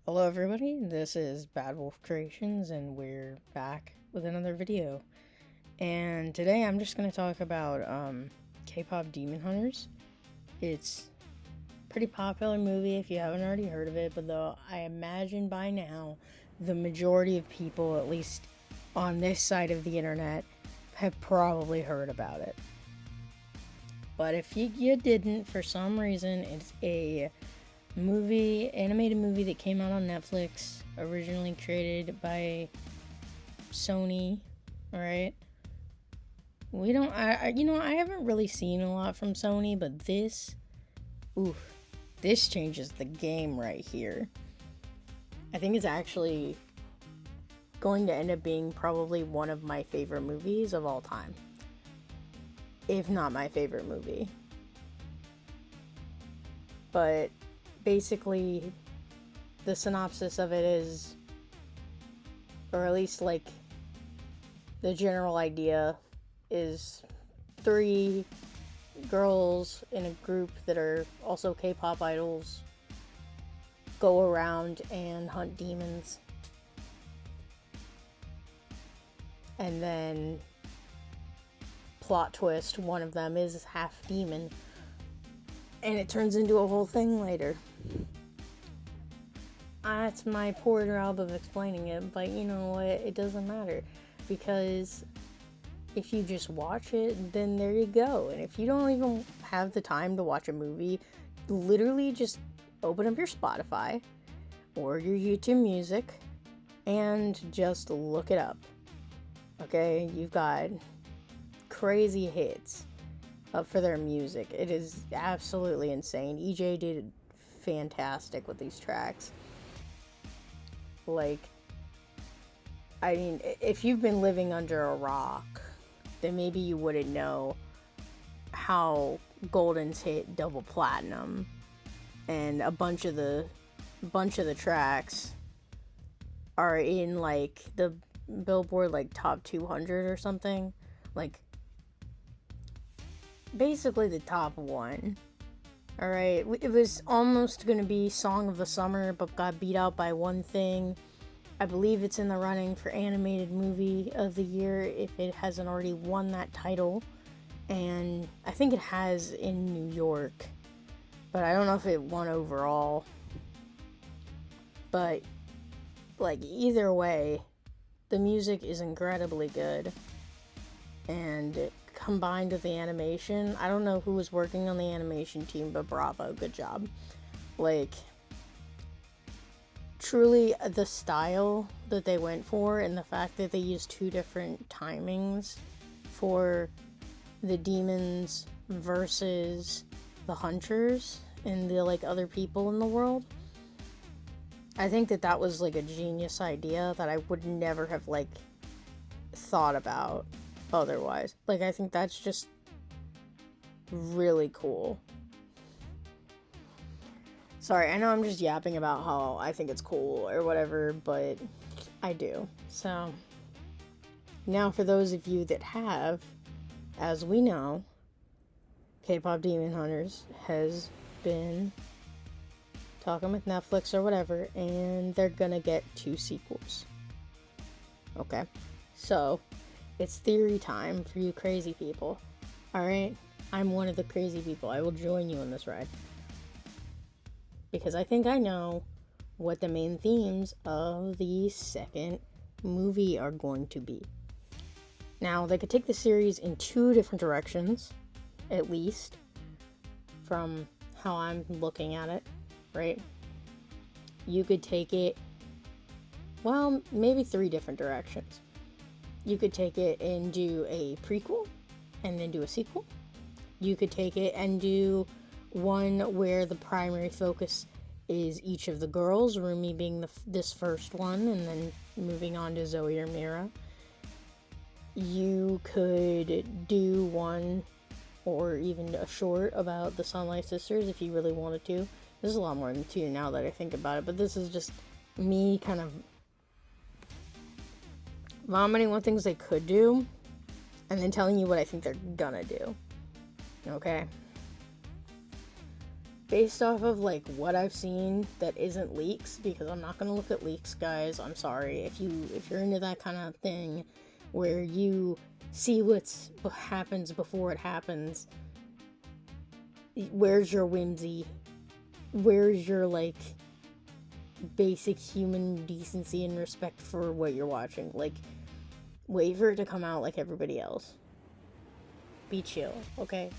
Hello everybody, this is Bad Wolf Creations and we're back with another video. And today I'm just going to talk about Kpop Demon Hunters. It's a pretty popular movie if you haven't already heard of it, but though I imagine by now the majority of people, at least on this side of the internet, have probably heard about it. But if you didn't, for some reason, it's a animated movie that came out on Netflix, originally created by Sony. All right. I haven't really seen a lot from Sony, but this changes the game right here. I think it's actually going to end up being probably one of my favorite movies of all time, if not my favorite movie. But basically, the synopsis of it is, or at least like the general idea is, 3 girls in a group that are also K-pop idols go around and hunt demons. And then, plot twist, one of them is half demon. And it turns into a whole thing later. That's my poor job of explaining it, but you know what? It doesn't matter. Because if you just watch it, then there you go. And if you don't even have the time to watch a movie, literally just open up your Spotify or your YouTube Music and just look it up. Okay? You've got crazy hits up for their music. It is absolutely insane. EJ did fantastic with these tracks. Like, I mean, if you've been living under a rock, then maybe you wouldn't know how Golden's hit double platinum, and a bunch of the tracks are in like the Billboard like top 200 or something. Like, basically the top 1. Alright, it was almost going to be Song of the Summer, but got beat out by One Thing. I believe it's in the running for Animated Movie of the Year if it hasn't already won that title. And I think it has in New York, but I don't know if it won overall. But, like, either way, the music is incredibly good. And combined with the animation, I don't know who was working on the animation team, but bravo, good job. Like, truly, the style that they went for and the fact that they used 2 different timings for the demons versus the hunters and the like other people in the world, I think that was like a genius idea that I would never have like thought about otherwise. Like, I think that's just really cool. Sorry, I know I'm just yapping about how I think it's cool or whatever, but I do. So, now for those of you that have, as we know, Kpop Demon Hunters has been talking with Netflix or whatever, and they're gonna get 2 sequels. Okay? So, it's theory time for you crazy people. Alright? I'm one of the crazy people. I will join you on this ride. Because I think I know what the main themes of the second movie are going to be. Now, they could take the series in 2 different directions, at least, from how I'm looking at it, right? You could take it, well, maybe 3 different directions. You could take it and do a prequel, and then do a sequel. You could take it and do one where the primary focus is each of the girls, Rumi being this first one, and then moving on to Zoe or Mira. You could do one, or even a short, about the Sunlight Sisters if you really wanted to. There's a lot more than 2 now that I think about it, but this is just me kind of vomiting what things they could do, and then telling you what I think they're gonna do. Okay? based off of like what I've seen that isn't leaks, because I'm not gonna look at leaks, guys. I'm sorry. If you're into that kind of thing where you see what happens before it happens, where's your whimsy? Where's your like basic human decency and respect for what you're watching? Like, wait for it to come out like everybody else. Be chill, okay?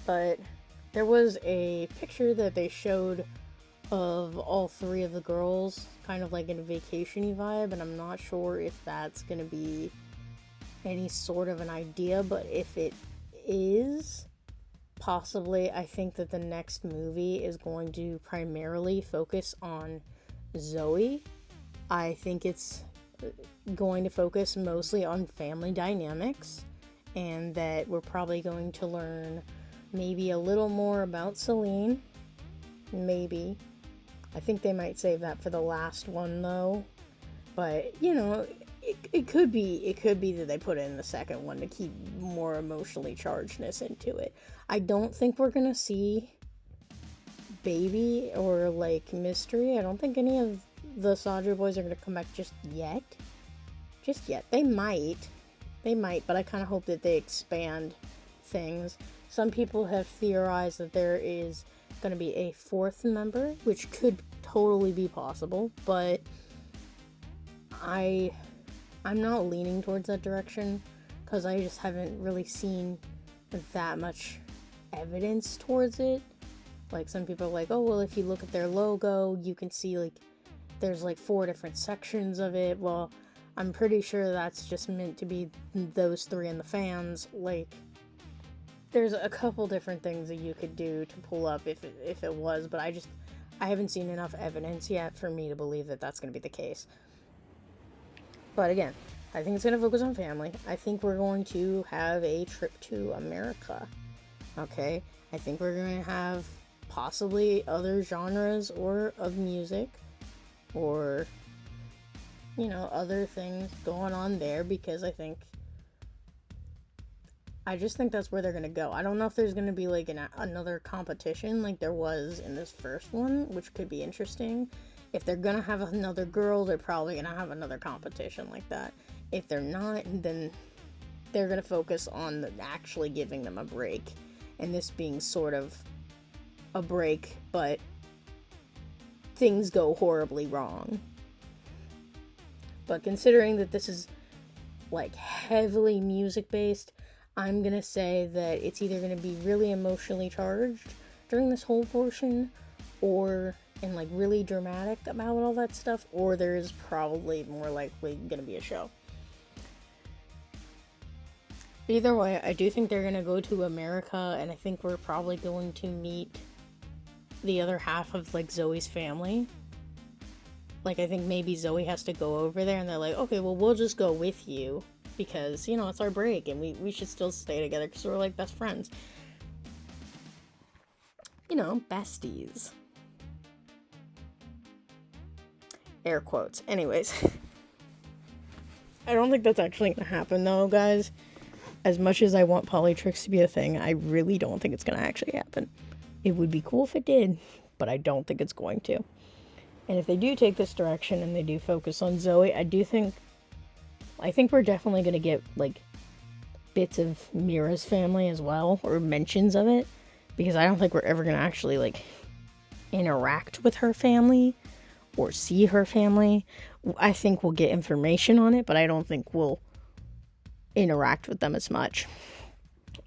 But there was a picture that they showed of all three of the girls, kind of like in a vacation-y vibe, and I'm not sure if that's gonna be any sort of an idea, but if it is, possibly, I think that the next movie is going to primarily focus on Zoe. I think it's going to focus mostly on family dynamics, and that we're probably going to learn maybe a little more about Celine. Maybe. I think they might save that for the last one, though. But, you know, it could be that they put it in the second one to keep more emotionally chargedness into it. I don't think we're gonna see Baby or, like, Mystery. I don't think any of the Sadra boys are gonna come back just yet. They might, but I kind of hope that they expand things. Some people have theorized that there is going to be a fourth member, which could totally be possible, but I'm not leaning towards that direction, because I just haven't really seen that much evidence towards it. Like, some people are like, oh, well, if you look at their logo, you can see, like, there's, like, 4 different sections of it. Well, I'm pretty sure that's just meant to be those 3 and the fans. Like, there's a couple different things that you could do to pull up if it was, but I haven't seen enough evidence yet for me to believe that that's going to be the case. But again, I think it's going to focus on family. I think we're going to have a trip to America. Okay? I think we're going to have possibly other genres or of music, or, you know, other things going on there, because I just think that's where they're going to go. I don't know if there's going to be, like, another competition like there was in this first one, which could be interesting. If they're going to have another girl, they're probably going to have another competition like that. If they're not, then they're going to focus on actually giving them a break. And this being sort of a break, but things go horribly wrong. But considering that this is, like, heavily music-based, I'm gonna say that it's either gonna be really emotionally charged during this whole portion, and like really dramatic about all that stuff, or there's probably more likely gonna be a show. Either way, I do think they're gonna go to America, and I think we're probably going to meet the other half of, like, Zoe's family. Like, I think maybe Zoe has to go over there, and they're like, okay, well, we'll just go with you, because, you know, it's our break, and we should still stay together, because we're, like, best friends. You know, besties. Air quotes. Anyways. I don't think that's actually gonna happen, though, guys. As much as I want Polytrix to be a thing, I really don't think it's gonna actually happen. It would be cool if it did, but I don't think it's going to. And if they do take this direction and they do focus on Zoe, I think we're definitely going to get, like, bits of Mira's family as well, or mentions of it, because I don't think we're ever going to actually, like, interact with her family or see her family. I think we'll get information on it, but I don't think we'll interact with them as much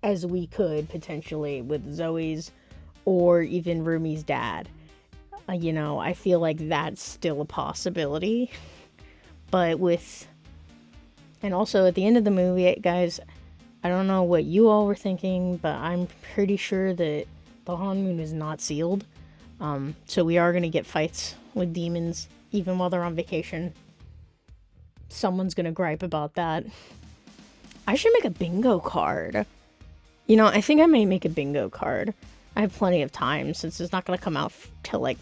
as we could potentially with Zoe's or even Rumi's dad. You know, I feel like that's still a possibility. But and also at the end of the movie, guys, I don't know what you all were thinking, but I'm pretty sure that the honeymoon is not sealed. So we are going to get fights with demons, even while they're on vacation. Someone's going to gripe about that. I should make a bingo card. You know, I think I may make a bingo card. I have plenty of time, since it's not going to come out till, like,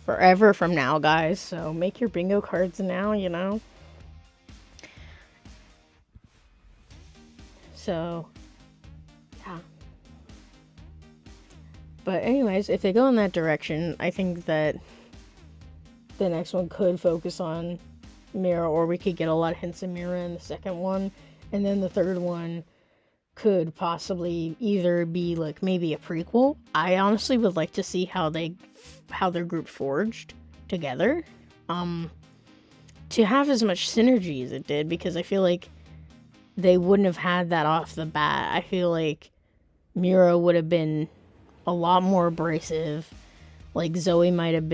forever from now, guys. So make your bingo cards now, you know? So, yeah. But anyways, if they go in that direction, I think that the next one could focus on Mira, or we could get a lot of hints of Mira in the second one, and then the third one could possibly either be like maybe a prequel. I honestly would like to see how their group forged together, to have as much synergy as it did, because I feel like they wouldn't have had that off the bat. I feel like Mira would have been a lot more abrasive. Like Zoe might have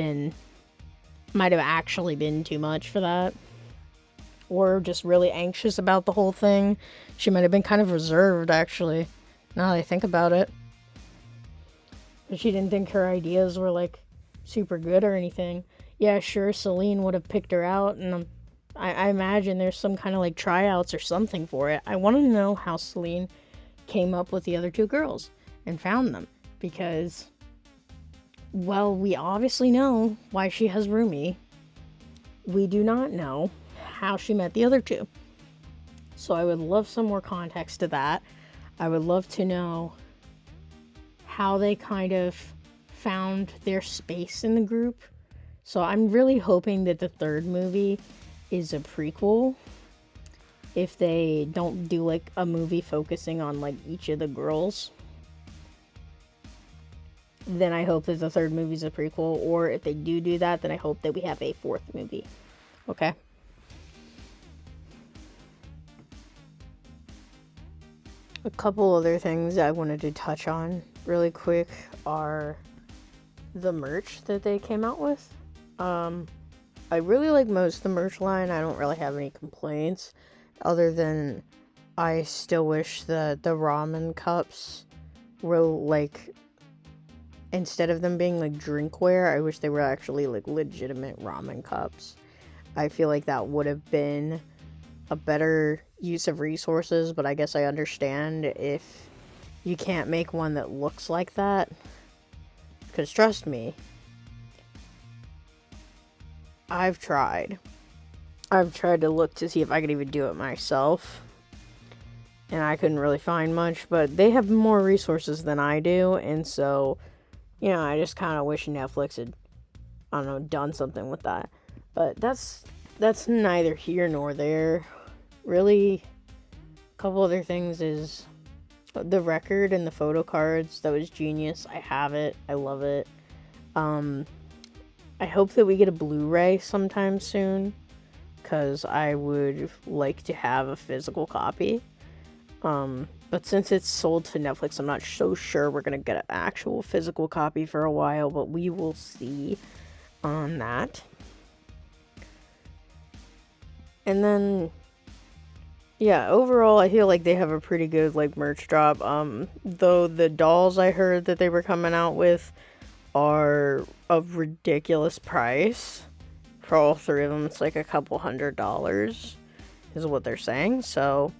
actually been too much for that, or just really anxious about the whole thing. She might have been kind of reserved, actually, now that I think about it. But she didn't think her ideas were like super good or anything. Yeah, sure, Celine would have picked her out, and I imagine there's some kind of like tryouts or something for it. I want to know how Celine came up with the other two girls and found them, because, well, we obviously know why she has Rumi. We do not know how she met the other two. So I would love some more context to that. I would love to know how they kind of found their space in the group. So I'm really hoping that the third movie is a prequel. If they don't do like a movie focusing on like each of the girls, then I hope that the third movie is a prequel. Or if they do that, then I hope that we have a fourth movie. Okay? A couple other things I wanted to touch on really quick are the merch that they came out with. I really like most of the merch line. I don't really have any complaints, other than I still wish that the ramen cups were like, instead of them being like drinkware, I wish they were actually like legitimate ramen cups. I feel like that would have been a better use of resources, but I guess I understand if you can't make one that looks like that. Because trust me, I've tried to look to see if I could even do it myself, and I couldn't really find much, but they have more resources than I do, and so, you know, I just kind of wish Netflix had, I don't know, done something with that. But that's neither here nor there. Really, a couple other things is the record and the photo cards. That was genius. I have it. I love it. I hope that we get a Blu-ray sometime soon, because I would like to have a physical copy. But since it's sold to Netflix, I'm not so sure we're going to get an actual physical copy for a while, but we will see on that. And then, yeah, overall, I feel like they have a pretty good, like, merch drop. Though the dolls I heard that they were coming out with are a ridiculous price. For all three of them, it's like a couple $100 is what they're saying. So,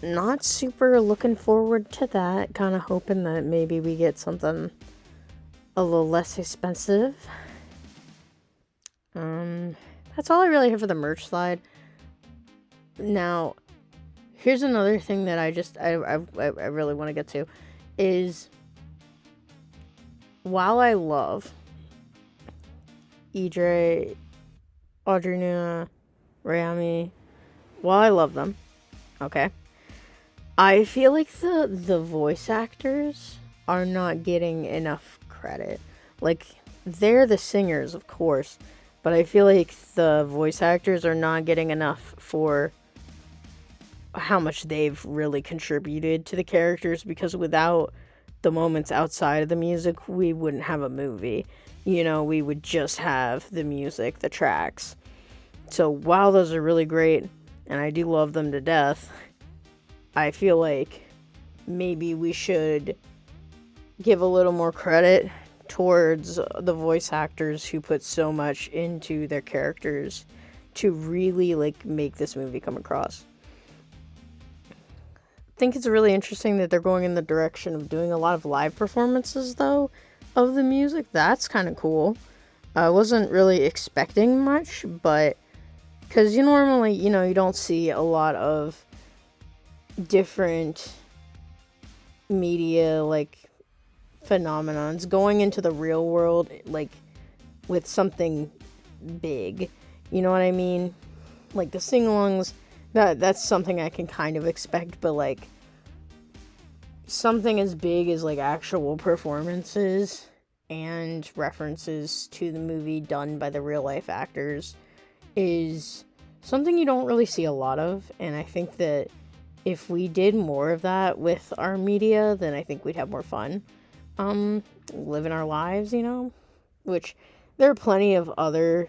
not super looking forward to that. Kind of hoping that maybe we get something a little less expensive. That's all I really have for the merch slide. Now, here's another thing that I really want to get to, is while I love Idre, Audrina, Rayami, while I love them, okay, I feel like the voice actors are not getting enough credit. Like, they're the singers, of course, but I feel like the voice actors are not getting enough for how much they've really contributed to the characters, because without the moments outside of the music, we wouldn't have a movie. You know, we would just have the music, the tracks. So while those are really great, and I do love them to death, I feel like maybe we should give a little more credit towards the voice actors who put so much into their characters to really, like, make this movie come across. I think it's really interesting that they're going in the direction of doing a lot of live performances, though, of the music. That's kind of cool. I wasn't really expecting much, but because you normally, you know, you don't see a lot of different media, like, phenomenons going into the real world, like, with something big. You know what I mean? Like, the sing-alongs, that's something I can kind of expect, but, like, something as big as, like, actual performances and references to the movie done by the real-life actors is something you don't really see a lot of, and I think that if we did more of that with our media, then I think we'd have more fun living our lives, you know? Which, there are plenty of other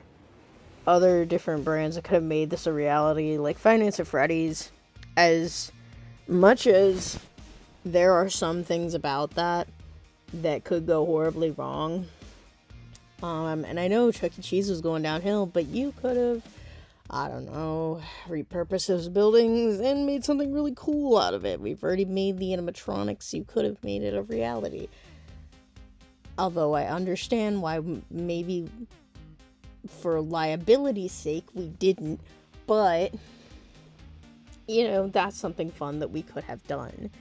different brands that could have made this a reality, like Five Nights at Freddy's. As much as there are some things about that could go horribly wrong, and I know Chuck E. Cheese was going downhill, but you could have, I don't know, repurposed those buildings and made something really cool out of it. We've already made the animatronics, you could have made it a reality. Although I understand why maybe for liability's sake we didn't, but, you know, that's something fun that we could have done.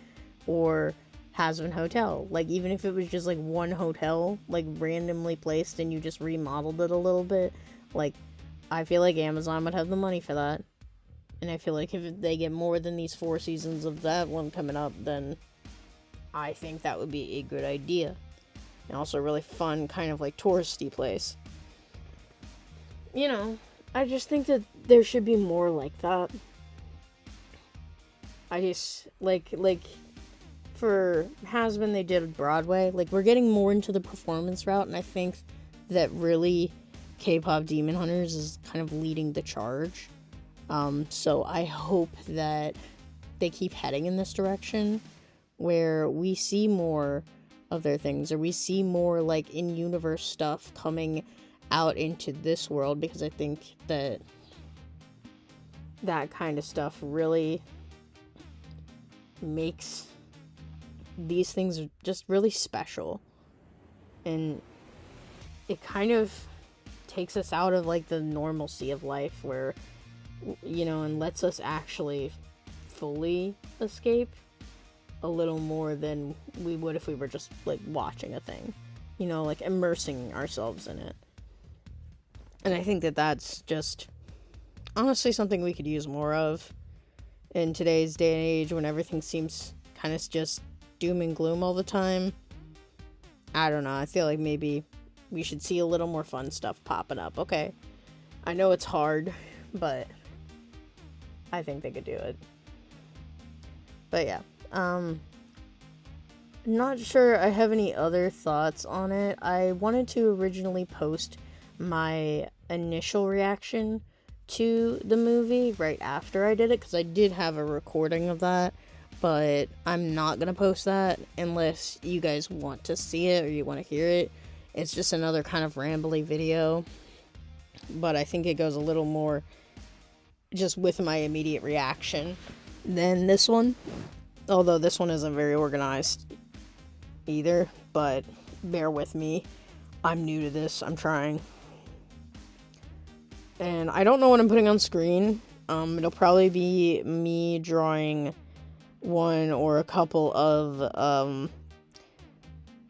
Or Hazbin Hotel, like, even if it was just, like, one hotel, like, randomly placed and you just remodeled it a little bit, like, I feel like Amazon would have the money for that. And I feel like if they get more than these 4 seasons of that one coming up, then I think that would be a good idea. And also a really fun, kind of, like, touristy place. You know, I just think that there should be more like that. I just, like, for Hazbin, they did Broadway. Like, we're getting more into the performance route, and I think that really Kpop Demon Hunters is kind of leading the charge. So I hope that they keep heading in this direction, where we see more of their things, or we see more, like, in-universe stuff coming out into this world, because I think that that kind of stuff really makes these things just really special, and it kind of takes us out of, like, the normalcy of life, where, you know, and lets us actually fully escape a little more than we would if we were just, like, watching a thing, you know, like, immersing ourselves in it. And I think that that's just honestly something we could use more of in today's day and age, when everything seems kind of just doom and gloom all the time. I don't know, I feel like maybe we should see a little more fun stuff popping up. Okay, I know it's hard, but I think they could do it. But yeah, not sure I have any other thoughts on it. I wanted to originally post my initial reaction to the movie right after I did it, because I did have a recording of that, but I'm not gonna post that unless you guys want to see it or you want to hear it. It's just another kind of rambly video, but I think it goes a little more just with my immediate reaction than this one, although this one isn't very organized either, but bear with me, I'm new to this, I'm trying. And I don't know what I'm putting on screen. It'll probably be me drawing one or a couple of,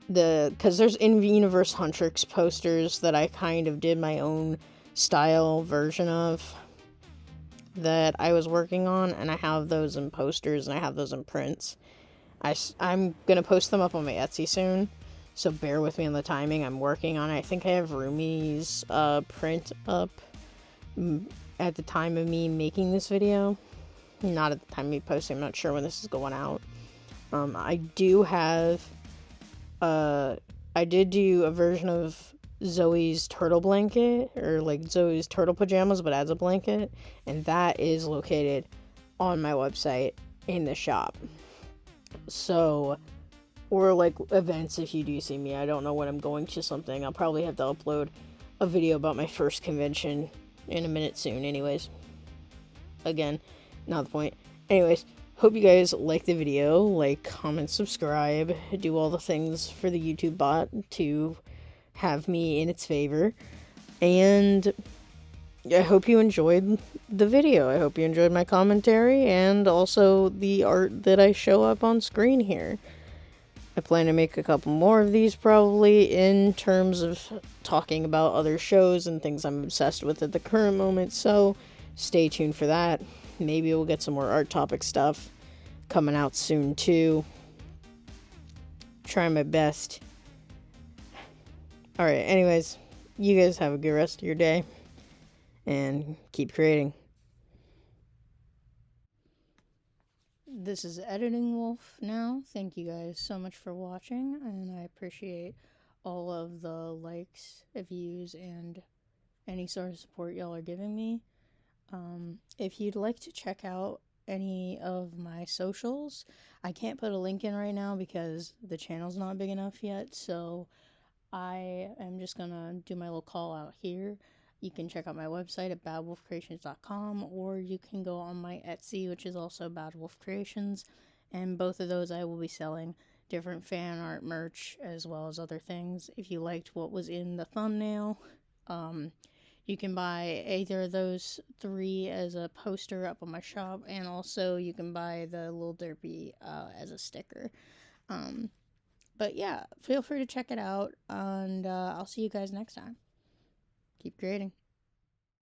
because there's in-universe Huntrix posters that I kind of did my own style version of that I was working on, and I have those in posters and I have those in prints. I'm gonna post them up on my Etsy soon, so bear with me on the timing. I'm working on it. I think I have Rumi's print up at the time of me making this video, not at the time of me posting. I'm not sure when this is going out. I do have I did do a version of Zoe's turtle blanket, or like Zoe's turtle pajamas, but as a blanket, and that is located on my website in the shop. So, or like events, if you do see me, I don't know when I'm going to something, I'll probably have to upload a video about my first convention in a minute soon. Anyways, again, not the point. Anyways, hope you guys like the video. Like, comment, subscribe, do all the things for the YouTube bot to have me in its favor. And I hope you enjoyed the video. I hope you enjoyed my commentary and also the art that I show up on screen here. I plan to make a couple more of these probably in terms of talking about other shows and things I'm obsessed with at the current moment, so stay tuned for that. Maybe we'll get some more art topic stuff coming out soon too. Trying my best. Alright, anyways, you guys have a good rest of your day and keep creating. This is Editing Wolf now. Thank you guys so much for watching, and I appreciate all of the likes, views, and any sort of support y'all are giving me. If you'd like to check out any of my socials, I can't put a link in right now because the channel's not big enough yet, so I am just gonna do my little call out here. You can check out my website at badwolfcreations.com, or you can go on my Etsy, which is also Bad Wolf Creations, and both of those I will be selling different fan art merch as well as other things. If you liked what was in the thumbnail, you can buy either of those 3 as a poster up on my shop, and also you can buy the little derpy as a sticker. But yeah, feel free to check it out, and I'll see you guys next time. Keep creating.